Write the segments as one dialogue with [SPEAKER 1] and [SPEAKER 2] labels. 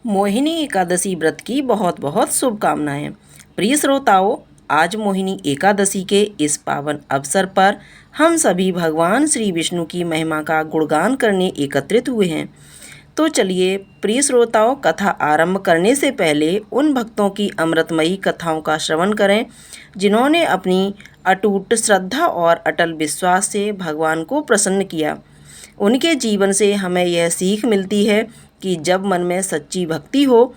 [SPEAKER 1] मोहिनी एकादशी व्रत की बहुत बहुत शुभकामनाएं। प्रिय श्रोताओं, आज मोहिनी एकादशी के इस पावन अवसर पर हम सभी भगवान श्री विष्णु की महिमा का गुणगान करने एकत्रित हुए हैं। तो चलिए प्रिय श्रोताओं, कथा आरंभ करने से पहले उन भक्तों की अमृतमयी कथाओं का श्रवण करें जिन्होंने अपनी अटूट श्रद्धा और अटल विश्वास से भगवान को प्रसन्न किया। उनके जीवन से हमें यह सीख मिलती है कि जब मन में सच्ची भक्ति हो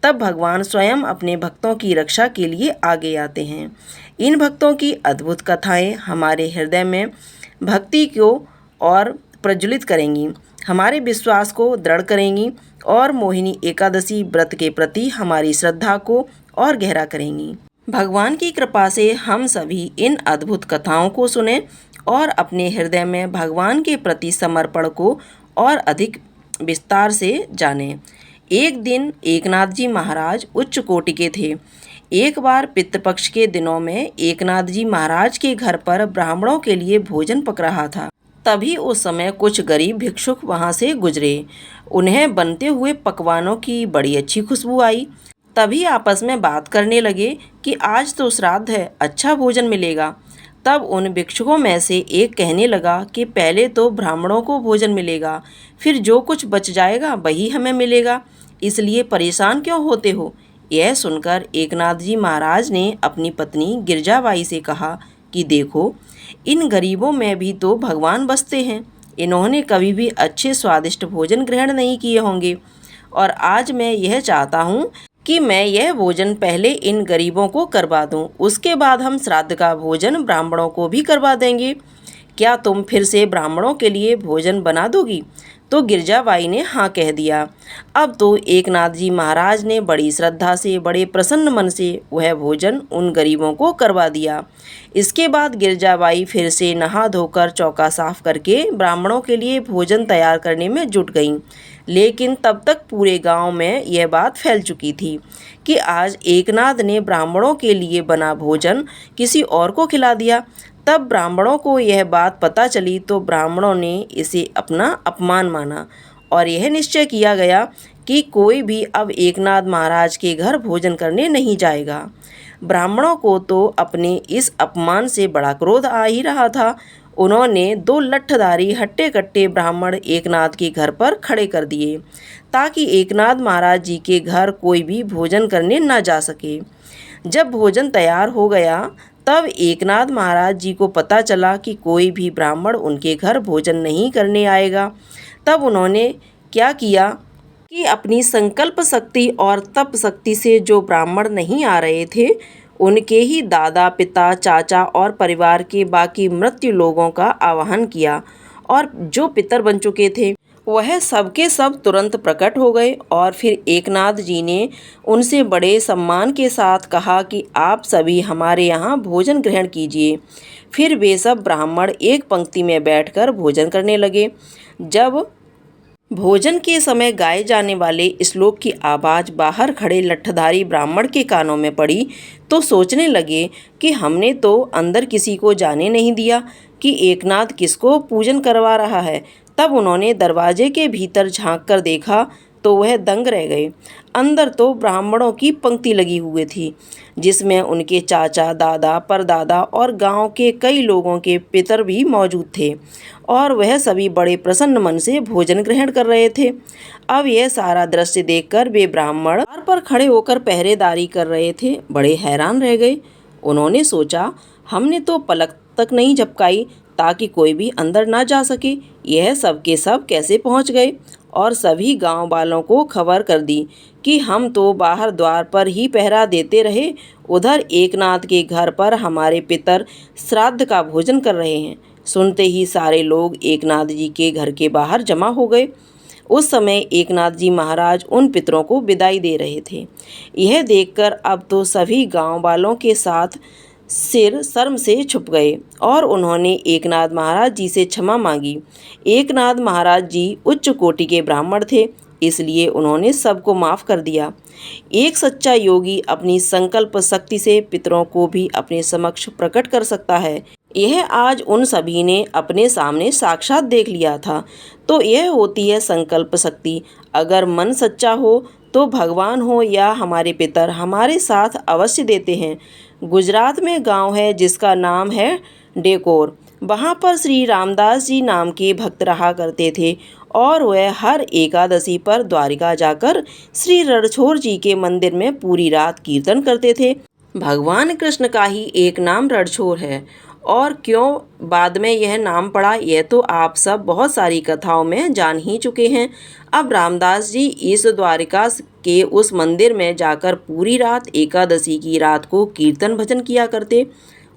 [SPEAKER 1] तब भगवान स्वयं अपने भक्तों की रक्षा के लिए आगे आते हैं। इन भक्तों की अद्भुत कथाएं हमारे हृदय में भक्ति को और प्रज्वलित करेंगी, हमारे विश्वास को दृढ़ करेंगी और मोहिनी एकादशी व्रत के प्रति हमारी श्रद्धा को और गहरा करेंगी। भगवान की कृपा से हम सभी इन अद्भुत कथाओं को सुने और अपने हृदय में भगवान के प्रति समर्पण को और अधिक विस्तार से जानें। एक दिन एकनाथ जी महाराज उच्च कोटि के थे। एक बार पितृपक्ष के दिनों में एकनाथ जी महाराज के घर पर ब्राह्मणों के लिए भोजन पक रहा था। तभी उस समय कुछ गरीब भिक्षुक वहां से गुजरे। उन्हें बनते हुए पकवानों की बड़ी अच्छी खुशबू आई। तभी आपस में बात करने लगे कि आज तो श्राद्ध है, अच्छा भोजन मिलेगा। तब उन भिक्षुकों में से एक कहने लगा कि पहले तो ब्राह्मणों को भोजन मिलेगा, फिर जो कुछ बच जाएगा वही हमें मिलेगा, इसलिए परेशान क्यों होते हो। यह सुनकर एकनाथ जी महाराज ने अपनी पत्नी गिरजाबाई से कहा कि देखो, इन गरीबों में भी तो भगवान बसते हैं। इन्होंने कभी भी अच्छे स्वादिष्ट भोजन ग्रहण नहीं किए होंगे और आज मैं यह चाहता हूँ कि मैं यह भोजन पहले इन गरीबों को करवा दूं, उसके बाद हम श्राद्ध का भोजन ब्राह्मणों को भी करवा देंगे। क्या तुम फिर से ब्राह्मणों के लिए भोजन बना दोगी। तो गिरजाबाई ने हाँ कह दिया। अब तो एकनाथ जी महाराज ने बड़ी श्रद्धा से, बड़े प्रसन्न मन से वह भोजन उन गरीबों को करवा दिया। इसके बाद गिरजाबाई फिर से नहा धोकर चौका साफ करके ब्राह्मणों के लिए भोजन तैयार करने में जुट गईं। लेकिन तब तक पूरे गांव में यह बात फैल चुकी थी कि आज एकनाथ ने ब्राह्मणों के लिए बना भोजन किसी और को खिला दिया। तब ब्राह्मणों को यह बात पता चली तो ब्राह्मणों ने इसे अपना अपमान माना और यह निश्चय किया गया कि कोई भी अब एकनाथ महाराज के घर भोजन करने नहीं जाएगा। ब्राह्मणों को तो अपने इस अपमान से बड़ा क्रोध आ ही रहा था। उन्होंने 2 लठधारी हट्टे कट्टे ब्राह्मण एकनाथ के घर पर खड़े कर दिए ताकि एकनाथ महाराज जी के घर कोई भी भोजन करने न जा सके। जब भोजन तैयार हो गया तब एकनाथ महाराज जी को पता चला कि कोई भी ब्राह्मण उनके घर भोजन नहीं करने आएगा। तब उन्होंने क्या किया कि अपनी संकल्प शक्ति और तप शक्ति से जो ब्राह्मण नहीं आ रहे थे उनके ही दादा, पिता, चाचा और परिवार के बाकी मृत्यु लोगों का आवाहन किया और जो पितर बन चुके थे वह सबके सब तुरंत प्रकट हो गए। और फिर एकनाथ जी ने उनसे बड़े सम्मान के साथ कहा कि आप सभी हमारे यहाँ भोजन ग्रहण कीजिए। फिर वे सब ब्राह्मण एक पंक्ति में बैठकर भोजन करने लगे। जब भोजन के समय गाए जाने वाले श्लोक की आवाज़ बाहर खड़े लठधारी ब्राह्मण के कानों में पड़ी तो सोचने लगे कि हमने तो अंदर किसी को जाने नहीं दिया कि एकनाथ किसको पूजन करवा रहा है। तब उन्होंने दरवाजे के भीतर झांक कर देखा तो वह दंग रह गए। अंदर तो ब्राह्मणों की पंक्ति लगी हुई थी जिसमें उनके चाचा, दादा, परदादा और गांव के कई लोगों के पितर भी मौजूद थे और वह सभी बड़े प्रसन्न मन से भोजन ग्रहण कर रहे थे। अब यह सारा दृश्य देखकर वे ब्राह्मण द्वार पर खड़े होकर पहरेदारी कर रहे थे बड़े हैरान रह गए। उन्होंने सोचा, हमने तो पलक तक नहीं झपकाई ताकि कोई भी अंदर ना जा सके, यह सब के सब कैसे पहुंच गए। और सभी गांव वालों को खबर कर दी कि हम तो बाहर द्वार पर ही पहरा देते रहे, उधर एकनाथ के घर पर हमारे पितर श्राद्ध का भोजन कर रहे हैं। सुनते ही सारे लोग एकनाथ जी के घर के बाहर जमा हो गए। उस समय एकनाथ जी महाराज उन पितरों को विदाई दे रहे थे। यह देखकर अब तो सभी गांव वालों के साथ सिर शर्म से छुप गए और उन्होंने एकनाथ महाराज जी से क्षमा मांगी। एकनाथ महाराज जी उच्च कोटि के ब्राह्मण थे, इसलिए उन्होंने सबको माफ़ कर दिया। एक सच्चा योगी अपनी संकल्प शक्ति से पितरों को भी अपने समक्ष प्रकट कर सकता है। यह आज उन सभी ने अपने सामने साक्षात देख लिया था। तो यह होती है संकल्प शक्ति। अगर मन सच्चा हो तो भगवान हो या हमारे पितर हमारे साथ अवश्य देते हैं। गुजरात में गांव है जिसका नाम है डेकोर। वहाँ पर श्री रामदास जी नाम के भक्त रहा करते थे और वह हर एकादशी पर द्वारिका जाकर श्री रणछोड़ जी के मंदिर में पूरी रात कीर्तन करते थे। भगवान कृष्ण का ही एक नाम रणछोड़ है और क्यों बाद में यह नाम पड़ा यह तो आप सब बहुत सारी कथाओं में जान ही चुके हैं। अब रामदास जी इस द्वारिका के उस मंदिर में जाकर पूरी रात एकादशी की रात को कीर्तन भजन किया करते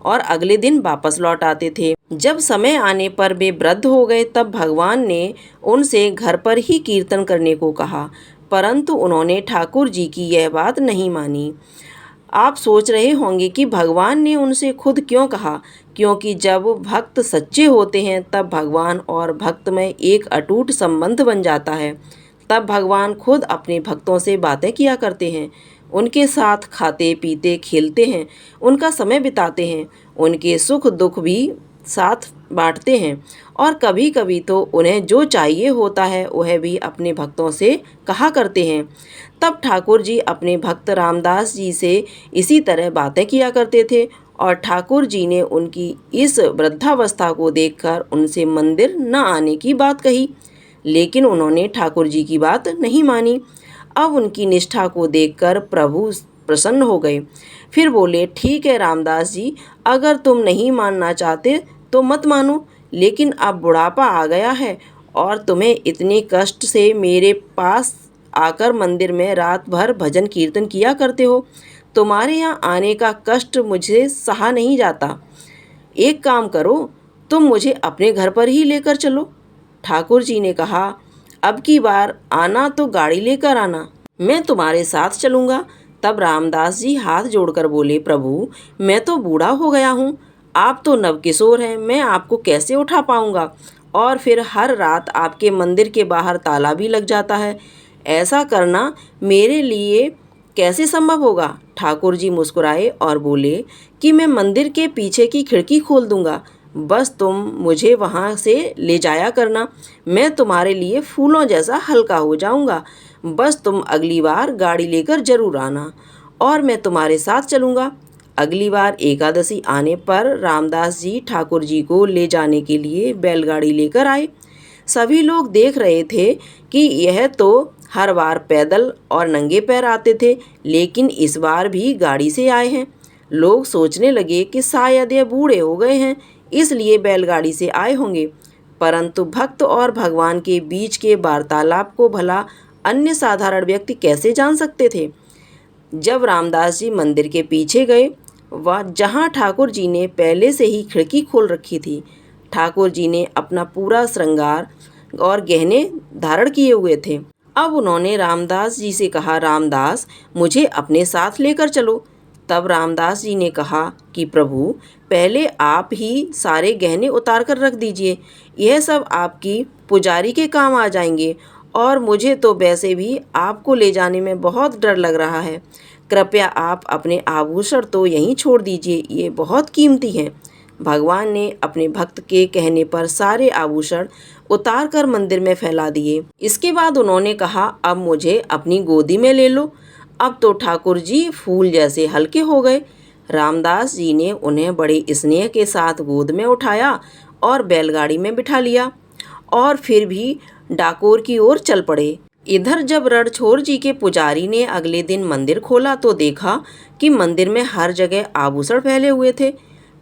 [SPEAKER 1] और अगले दिन वापस लौट आते थे। जब समय आने पर वे वृद्ध हो गए तब भगवान ने उनसे घर पर ही कीर्तन करने को कहा, परंतु उन्होंने ठाकुर जी की यह बात नहीं मानी। आप सोच रहे होंगे कि भगवान ने उनसे खुद क्यों कहा, क्योंकि जब भक्त सच्चे होते हैं तब भगवान और भक्त में एक अटूट संबंध बन जाता है। तब भगवान खुद अपने भक्तों से बातें किया करते हैं, उनके साथ खाते पीते खेलते हैं, उनका समय बिताते हैं, उनके सुख दुख भी साथ बांटते हैं और कभी कभी तो उन्हें जो चाहिए होता है वह भी अपने भक्तों से कहा करते हैं। तब ठाकुर जी अपने भक्त रामदास जी से इसी तरह बातें किया करते थे और ठाकुर जी ने उनकी इस वृद्धावस्था को देखकर उनसे मंदिर न आने की बात कही, लेकिन उन्होंने ठाकुर जी की बात नहीं मानी। अब उनकी निष्ठा को देखकर प्रभु प्रसन्न हो गए। फिर बोले, ठीक है रामदास जी, अगर तुम नहीं मानना चाहते तो मत मानो, लेकिन अब बुढ़ापा आ गया है और तुम्हें इतने कष्ट से मेरे पास आकर मंदिर में रात भर भजन कीर्तन किया करते हो, तुम्हारे यहाँ आने का कष्ट मुझे सहा नहीं जाता। एक काम करो, तुम मुझे अपने घर पर ही लेकर चलो। ठाकुर जी ने कहा, अब की बार आना तो गाड़ी लेकर आना, मैं तुम्हारे साथ चलूँगा। तब रामदास जी हाथ जोड़कर बोले, प्रभु मैं तो बूढ़ा हो गया हूँ, आप तो नवकिशोर हैं, मैं आपको कैसे उठा पाऊँगा, और फिर हर रात आपके मंदिर के बाहर ताला भी लग जाता है, ऐसा करना मेरे लिए कैसे संभव होगा। ठाकुर जी मुस्कुराए और बोले कि मैं मंदिर के पीछे की खिड़की खोल दूंगा, बस तुम मुझे वहाँ से ले जाया करना, मैं तुम्हारे लिए फूलों जैसा हल्का हो जाऊंगा। बस तुम अगली बार गाड़ी लेकर जरूर आना और मैं तुम्हारे साथ चलूँगा। अगली बार एकादशी आने पर रामदास जी ठाकुर जी को ले जाने के लिए बैलगाड़ी लेकर आए। सभी लोग देख रहे थे कि यह तो हर बार पैदल और नंगे पैर आते थे, लेकिन इस बार भी गाड़ी से आए हैं। लोग सोचने लगे कि शायद ये बूढ़े हो गए हैं, इसलिए बैलगाड़ी से आए होंगे, परंतु भक्त और भगवान के बीच के वार्तालाप को भला अन्य साधारण व्यक्ति कैसे जान सकते थे। जब रामदास जी मंदिर के पीछे गए, वह जहाँ ठाकुर जी ने पहले से ही खिड़की खोल रखी थी, ठाकुर जी ने अपना पूरा श्रृंगार और गहने धारण किए हुए थे। अब उन्होंने रामदास जी से कहा, रामदास मुझे अपने साथ लेकर चलो। तब रामदास जी ने कहा कि प्रभु पहले आप ही सारे गहने उतार कर रख दीजिए, यह सब आपकी पुजारी के काम आ जाएंगे और मुझे तो वैसे भी आपको ले जाने में बहुत डर लग रहा है। कृपया आप अपने आभूषण तो यहीं छोड़ दीजिए, ये बहुत कीमती हैं। भगवान ने अपने भक्त के कहने पर सारे आभूषण उतार कर मंदिर में फैला दिए। इसके बाद उन्होंने कहा, अब मुझे अपनी गोदी में ले लो। अब तो ठाकुर जी फूल जैसे हल्के हो गए। रामदास जी ने उन्हें बड़े स्नेह के साथ गोद में उठाया और बैलगाड़ी में बिठा लिया और फिर भी डाकोर की ओर चल पड़े। इधर जब रणछोड़ जी के पुजारी ने अगले दिन मंदिर खोला तो देखा कि मंदिर में हर जगह आभूषण फैले हुए थे।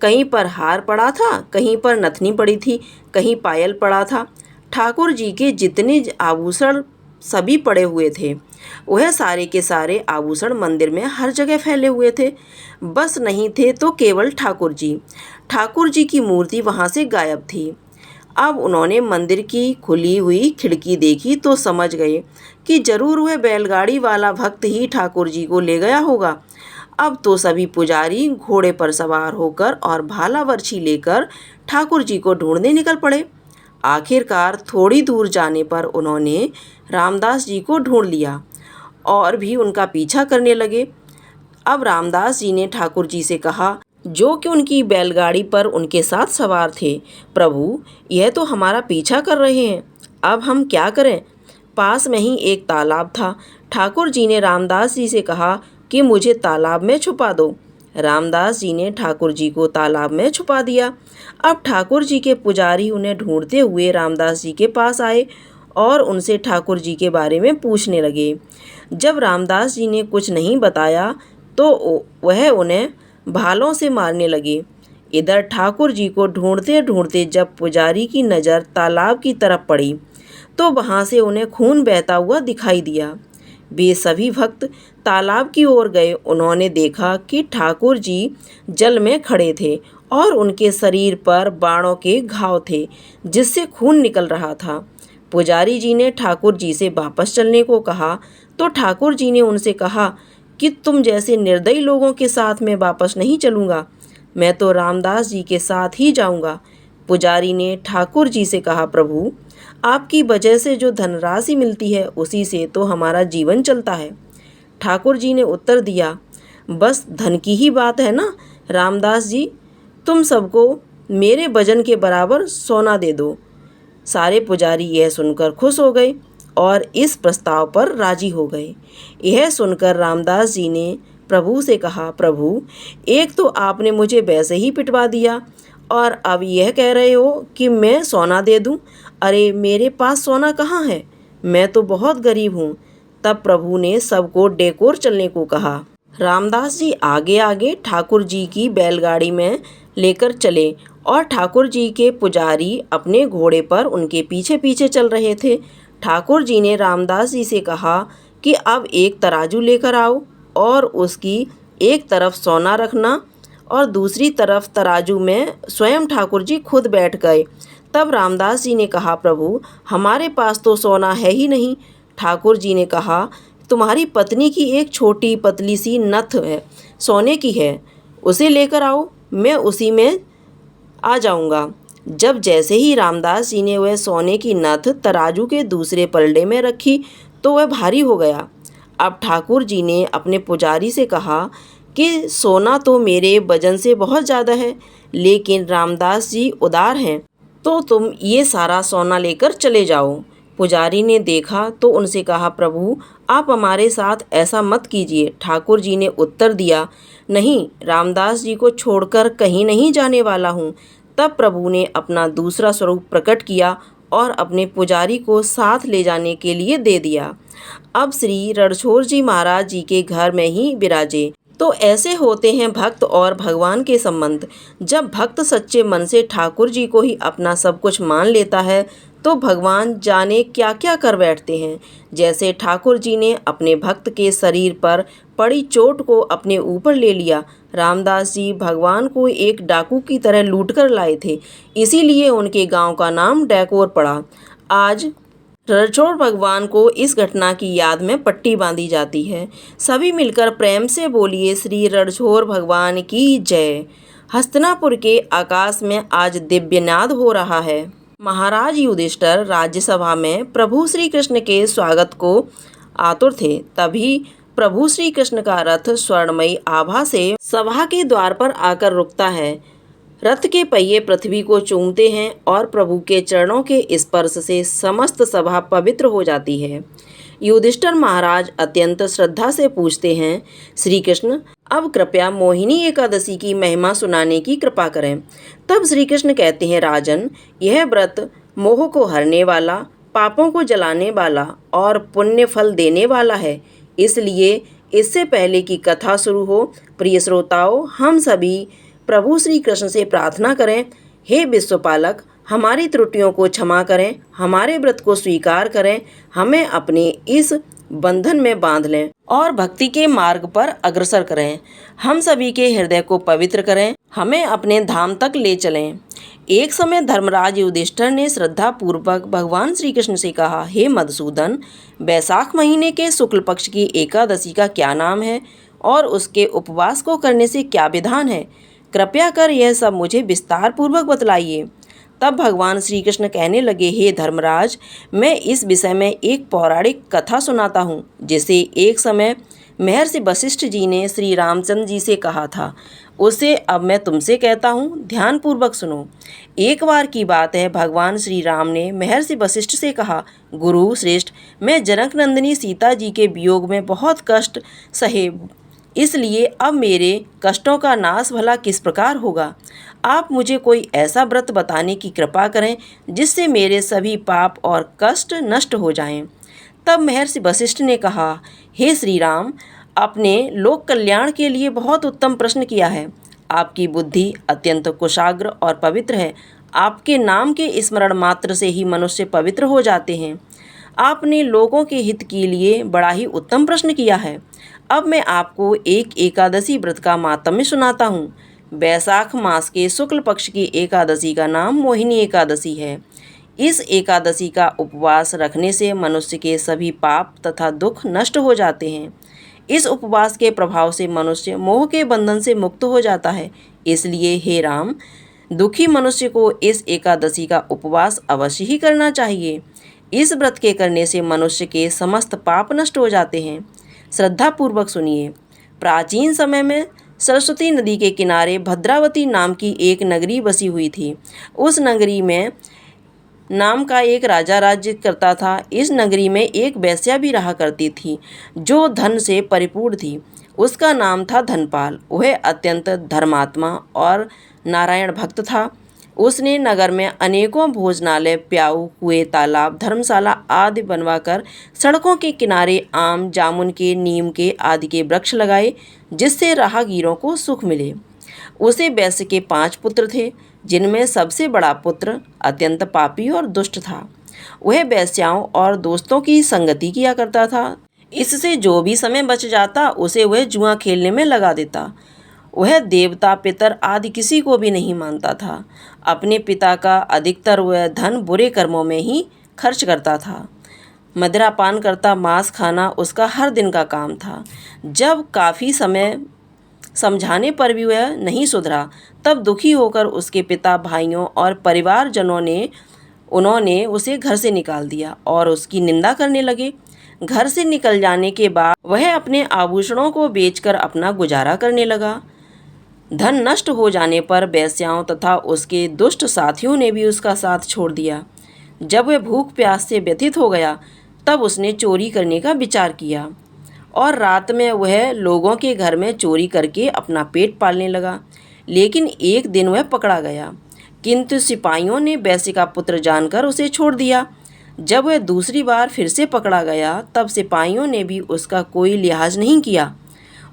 [SPEAKER 1] कहीं पर हार पड़ा था, कहीं पर नथनी पड़ी थी, कहीं पायल पड़ा था। ठाकुर जी के जितने आभूषण सभी पड़े हुए थे, वह सारे के सारे आभूषण मंदिर में हर जगह फैले हुए थे। बस नहीं थे तो केवल ठाकुर जी। ठाकुर जी की मूर्ति वहाँ से गायब थी। अब उन्होंने मंदिर की खुली हुई खिड़की देखी तो समझ गए कि जरूर वह बैलगाड़ी वाला भक्त ही ठाकुर जी को ले गया होगा। अब तो सभी पुजारी घोड़े पर सवार होकर और भाला बर्छी लेकर ठाकुर जी को ढूंढने निकल पड़े। आखिरकार थोड़ी दूर जाने पर उन्होंने रामदास जी को ढूंढ लिया और भी उनका पीछा करने लगे। अब रामदास जी ने ठाकुर जी से कहा, जो कि उनकी बैलगाड़ी पर उनके साथ सवार थे, प्रभु यह तो हमारा पीछा कर रहे हैं, अब हम क्या करें। पास में ही एक तालाब था। ठाकुर जी ने रामदास जी से कहा कि मुझे तालाब में छुपा दो। रामदास जी ने ठाकुर जी को तालाब में छुपा दिया। अब ठाकुर जी के पुजारी उन्हें ढूंढते हुए रामदास जी के पास आए और उनसे ठाकुर जी के बारे में पूछने लगे। जब रामदास जी ने कुछ नहीं बताया तो वह उन्हें भालों से मारने लगे। इधर ठाकुर जी को ढूंढते ढूंढते जब पुजारी की नज़र तालाब की तरफ पड़ी तो वहाँ से उन्हें खून बहता हुआ दिखाई दिया। वे सभी भक्त तालाब की ओर गए। उन्होंने देखा कि ठाकुर जी जल में खड़े थे और उनके शरीर पर बाणों के घाव थे जिससे खून निकल रहा था। पुजारी जी ने ठाकुर जी से वापस चलने को कहा तो ठाकुर जी ने उनसे कहा कि तुम जैसे निर्दयी लोगों के साथ मैं वापस नहीं चलूँगा, मैं तो रामदास जी के साथ ही जाऊँगा। पुजारी ने ठाकुर जी से कहा, प्रभु आपकी वजह से जो धनराशि मिलती है उसी से तो हमारा जीवन चलता है। ठाकुर जी ने उत्तर दिया, बस धन की ही बात है ना रामदास जी, तुम सबको मेरे वजन के बराबर सोना दे दो। सारे पुजारी यह सुनकर खुश हो गए और इस प्रस्ताव पर राजी हो गए। यह सुनकर रामदास जी ने प्रभु से कहा, प्रभु एक तो आपने मुझे वैसे ही पिटवा दिया और अब यह कह रहे हो कि मैं सोना दे दूं। अरे मेरे पास सोना कहाँ है, मैं तो बहुत गरीब हूँ। तब प्रभु ने सबको डेकोर चलने को कहा। रामदास जी आगे आगे ठाकुर जी की बैलगाड़ी में लेकर चले और ठाकुर जी के पुजारी अपने घोड़े पर उनके पीछे पीछे चल रहे थे। ठाकुर जी ने रामदास जी से कहा कि अब एक तराजू लेकर आओ और उसकी एक तरफ सोना रखना और दूसरी तरफ तराजू में स्वयं ठाकुर जी खुद बैठ गए। तब रामदास जी ने कहा, प्रभु हमारे पास तो सोना है ही नहीं। ठाकुर जी ने कहा, तुम्हारी पत्नी की एक छोटी पतली सी नथ है, सोने की है, उसे लेकर आओ, मैं उसी में आ जाऊंगा। जब जैसे ही रामदास जी ने वह सोने की नथ तराजू के दूसरे पलड़े में रखी तो वह भारी हो गया। अब ठाकुर जी ने अपने पुजारी से कहा कि सोना तो मेरे वजन से बहुत ज़्यादा है, लेकिन रामदास जी उदार हैं तो तुम ये सारा सोना लेकर चले जाओ। पुजारी ने देखा तो उनसे कहा, प्रभु आप हमारे साथ ऐसा मत कीजिए। ठाकुर जी ने उत्तर दिया, नहीं, रामदास जी को छोड़कर कहीं नहीं जाने वाला हूँ। तब प्रभु ने अपना दूसरा स्वरूप प्रकट किया और अपने पुजारी को साथ ले जाने के लिए दे दिया। अब श्री रणछोड़ जी महाराज जी के घर में ही विराजे। तो ऐसे होते हैं भक्त और भगवान के संबंध। जब भक्त सच्चे मन से ठाकुर जी को ही अपना सब कुछ मान लेता है तो भगवान जाने क्या क्या कर बैठते हैं। जैसे ठाकुर जी ने अपने भक्त के शरीर पर पड़ी चोट को अपने ऊपर ले लिया। रामदास जी भगवान को एक डाकू की तरह लूट कर लाए थे, इसीलिए उनके गांव का नाम डैकोर पड़ा। आज रणछोड़ भगवान को इस घटना की याद में पट्टी बांधी जाती है। सभी मिलकर प्रेम से बोलिए, श्री रणछोड़ भगवान की जय। हस्तिनापुर के आकाश में आज दिव्यनाद हो रहा है। महाराज युधिष्ठिर राज्यसभा में प्रभु श्री कृष्ण के स्वागत को आतुर थे। तभी प्रभु श्री कृष्ण का रथ स्वर्णमयी आभा से सभा के द्वार पर आकर रुकता है। रथ के पहिए पृथ्वी को चूमते हैं और प्रभु के चरणों के स्पर्श से समस्त सभा पवित्र हो जाती है। युधिष्ठिर महाराज अत्यंत श्रद्धा से पूछते हैं, श्री कृष्ण अब कृपया मोहिनी एकादशी की महिमा सुनाने की कृपा करें। तब श्री कृष्ण कहते हैं, राजन, यह व्रत मोह को हरने वाला, पापों को जलाने वाला और पुण्य फल देने वाला है। इसलिए इससे पहले कि कथा शुरू हो, प्रिय श्रोताओं, हम सभी प्रभु श्री कृष्ण से प्रार्थना करें, हे विश्वपालक, हमारी त्रुटियों को क्षमा करें, हमारे व्रत को स्वीकार करें, हमें अपने इस बंधन में बांध लें और भक्ति के मार्ग पर अग्रसर करें। हम सभी के हृदय को पवित्र करें, हमें अपने धाम तक ले चलें। एक समय धर्मराज युधिष्ठिर ने श्रद्धा पूर्वक भगवान श्री कृष्ण से कहा, हे मधुसूदन, वैशाख महीने के शुक्ल पक्ष की एकादशी का क्या नाम है और उसके उपवास को करने से क्या विधान है? कृपया कर यह सब मुझे विस्तार पूर्वक बतलाइए। तब भगवान श्री कृष्ण कहने लगे, हे धर्मराज, मैं इस विषय में एक पौराणिक कथा सुनाता हूँ जिसे एक समय महर्षि वशिष्ठ जी ने श्री रामचंद्र जी से कहा था, उसे अब मैं तुमसे कहता हूँ, ध्यानपूर्वक सुनो। एक बार की बात है, भगवान श्री राम ने महर्षि वशिष्ठ से कहा, गुरु श्रेष्ठ, मैं जनक नंदिनी सीता जी के वियोग में बहुत कष्ट सहे, इसलिए अब मेरे कष्टों का नाश भला किस प्रकार होगा। आप मुझे कोई ऐसा व्रत बताने की कृपा करें जिससे मेरे सभी पाप और कष्ट नष्ट हो जाएं। तब महर्षि वशिष्ठ ने कहा, हे श्री राम, आपने लोक कल्याण के लिए बहुत उत्तम प्रश्न किया है। आपकी बुद्धि अत्यंत कुशाग्र और पवित्र है। आपके नाम के स्मरण मात्र से ही मनुष्य पवित्र हो जाते हैं। आपने लोगों के हित के लिए बड़ा ही उत्तम प्रश्न किया है। अब मैं आपको एक एकादशी व्रत का मातम्य सुनाता हूँ। वैशाख मास के शुक्ल पक्ष की एकादशी का नाम मोहिनी एकादशी है। इस एकादशी का उपवास रखने से मनुष्य के सभी पाप तथा दुख नष्ट हो जाते हैं। इस उपवास के प्रभाव से मनुष्य मोह के बंधन से मुक्त हो जाता है। इसलिए हे राम, दुखी मनुष्य को इस एकादशी का उपवास अवश्य ही करना चाहिए। इस व्रत के करने से मनुष्य के समस्त पाप नष्ट हो जाते हैं। श्रद्धापूर्वक सुनिए। प्राचीन समय में सरस्वती नदी के किनारे भद्रावती नाम की एक नगरी बसी हुई थी। उस नगरी में नाम का एक राजा राज्य करता था। इस नगरी में एक वेश्या भी रहा करती थी जो धन से परिपूर्ण थी। उसका नाम था धनपाल। वह अत्यंत धर्मात्मा और नारायण भक्त था। उसने नगर में अनेकों भोजनालय, प्याऊ, कुएं, तालाब, धर्मशाला आदि बनवाकर सड़कों के किनारे आम, जामुन के, नीम के आदि के वृक्ष लगाए, जिससे राहगीरों को सुख मिले। उसे वैश्य के 5 पुत्र थे, जिनमें सबसे बड़ा पुत्र अत्यंत पापी और दुष्ट था। वह वेश्याओं और दोस्तों की संगति किया करता था। इससे जो भी समय बच जाता उसे वह जुआ खेलने में लगा देता। वह देवता, पितर आदि किसी को भी नहीं मानता था। अपने पिता का अधिकतर वह धन बुरे कर्मों में ही खर्च करता था। मदिरा पान करता, मांस खाना उसका हर दिन का काम था। जब काफ़ी समय समझाने पर भी वह नहीं सुधरा, तब दुखी होकर उसके पिता, भाइयों और परिवारजनों ने उन्होंने उसे घर से निकाल दिया और उसकी निंदा करने लगे। घर से निकल जाने के बाद वह अपने आभूषणों को बेचकर अपना गुजारा करने लगा। धन नष्ट हो जाने पर वेश्याओं तथा उसके दुष्ट साथियों ने भी उसका साथ छोड़ दिया। जब वह भूख प्यास से व्यथित हो गया, तब उसने चोरी करने का विचार किया और रात में वह लोगों के घर में चोरी करके अपना पेट पालने लगा। लेकिन एक दिन वह पकड़ा गया, किंतु सिपाहियों ने वेश्या का पुत्र जानकर उसे छोड़ दिया। जब वह दूसरी बार फिर से पकड़ा गया, तब सिपाहियों ने भी उसका कोई लिहाज नहीं किया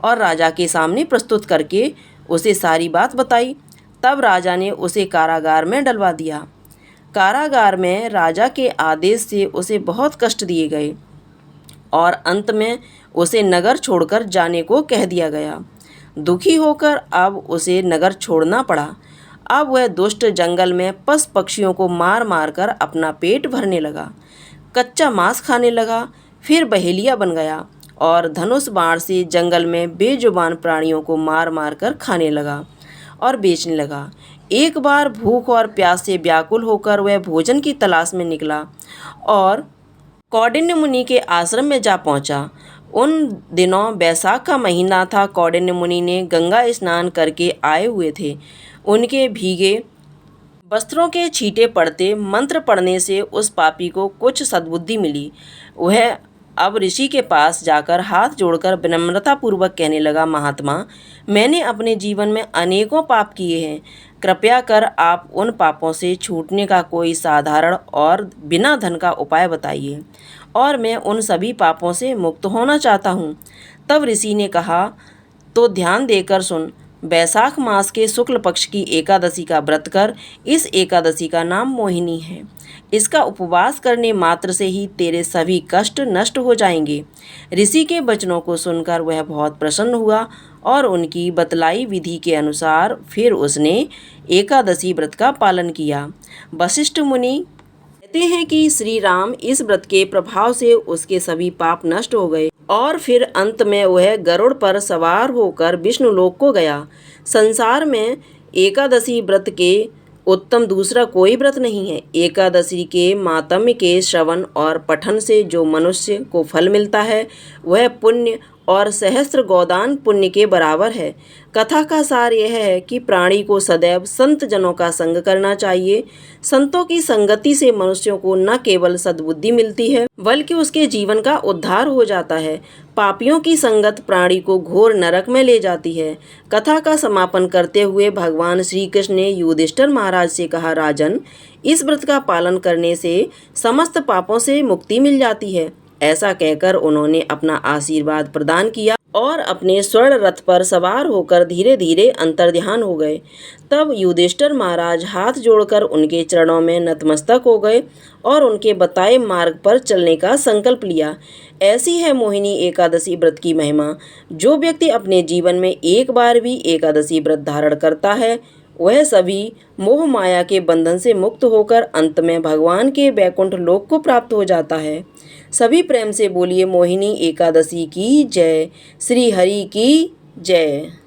[SPEAKER 1] और राजा के सामने प्रस्तुत करके उसे सारी बात बताई। तब राजा ने उसे कारागार में डलवा दिया। कारागार में राजा के आदेश से उसे बहुत कष्ट दिए गए और अंत में उसे नगर छोड़कर जाने को कह दिया गया। दुखी होकर अब उसे नगर छोड़ना पड़ा। अब वह दुष्ट जंगल में पशु पक्षियों को मार मार कर अपना पेट भरने लगा, कच्चा मांस खाने लगा, फिर बहेलिया बन गया और धनुष बाण से जंगल में बेजुबान प्राणियों को मार मार कर खाने लगा और बेचने लगा। एक बार भूख और प्यास से व्याकुल होकर वह भोजन की तलाश में निकला और कौंडिन्य मुनि के आश्रम में जा पहुंचा। उन दिनों वैशाख का महीना था। कौंडिन्य मुनि ने गंगा स्नान करके आए हुए थे। उनके भीगे वस्त्रों के छींटे पड़ते मंत्र पढ़ने से उस पापी को कुछ सद्बुद्धि मिली। वह अब ऋषि के पास जाकर हाथ जोड़कर विनम्रतापूर्वक कहने लगा, महात्मा, मैंने अपने जीवन में अनेकों पाप किए हैं। कृपया कर आप उन पापों से छूटने का कोई साधारण और बिना धन का उपाय बताइए और मैं उन सभी पापों से मुक्त होना चाहता हूँ। तब ऋषि ने कहा, तो ध्यान देकर सुन। वैशाख मास के शुक्ल पक्ष की एकादशी का व्रत कर। इस एकादशी का नाम मोहिनी है। इसका उपवास करने मात्र से ही तेरे सभी कष्ट नष्ट हो जाएंगे। ऋषि के वचनों को सुनकर वह बहुत प्रसन्न हुआ और उनकी बतलाई विधि के अनुसार फिर उसने एकादशी व्रत का पालन किया। वशिष्ठ मुनि कहते हैं कि श्री राम इस व्रत के प्रभाव से उसके सभी पाप नष्ट हो गए और फिर अंत में वह गरुड़ पर सवार होकर विष्णुलोक को गया। संसार में एकादशी व्रत के उत्तम दूसरा कोई व्रत नहीं है। एकादशी के मातम्य के श्रवण और पठन से जो मनुष्य को फल मिलता है, वह पुण्य और सहस्त्र गोदान पुण्य के बराबर है। कथा का सार यह है कि प्राणी को सदैव संत जनों का संग करना चाहिए। संतों की संगति से मनुष्यों को न केवल सद्बुद्धि मिलती है बल्कि उसके जीवन का उद्धार हो जाता है। पापियों की संगत प्राणी को घोर नरक में ले जाती है। कथा का समापन करते हुए भगवान श्री कृष्ण ने युधिष्ठिर महाराज से कहा, राजन, इस व्रत का पालन करने से समस्त पापों से मुक्ति मिल जाती है। ऐसा कहकर उन्होंने अपना आशीर्वाद प्रदान किया और अपने स्वर्ण रथ पर सवार होकर धीरे धीरे अंतर्ध्यान हो गए। तब युधिष्ठिर महाराज हाथ जोड़कर उनके चरणों में नतमस्तक हो गए और उनके बताए मार्ग पर चलने का संकल्प लिया। ऐसी है मोहिनी एकादशी व्रत की महिमा। जो व्यक्ति अपने जीवन में एक बार भी एकादशी व्रत धारण करता है वह सभी मोह माया के बंधन से मुक्त होकर अंत में भगवान के वैकुंठ लोक को प्राप्त हो जाता है। सभी प्रेम से बोलिए मोहिनी एकादशी की जय। श्री हरि की जय।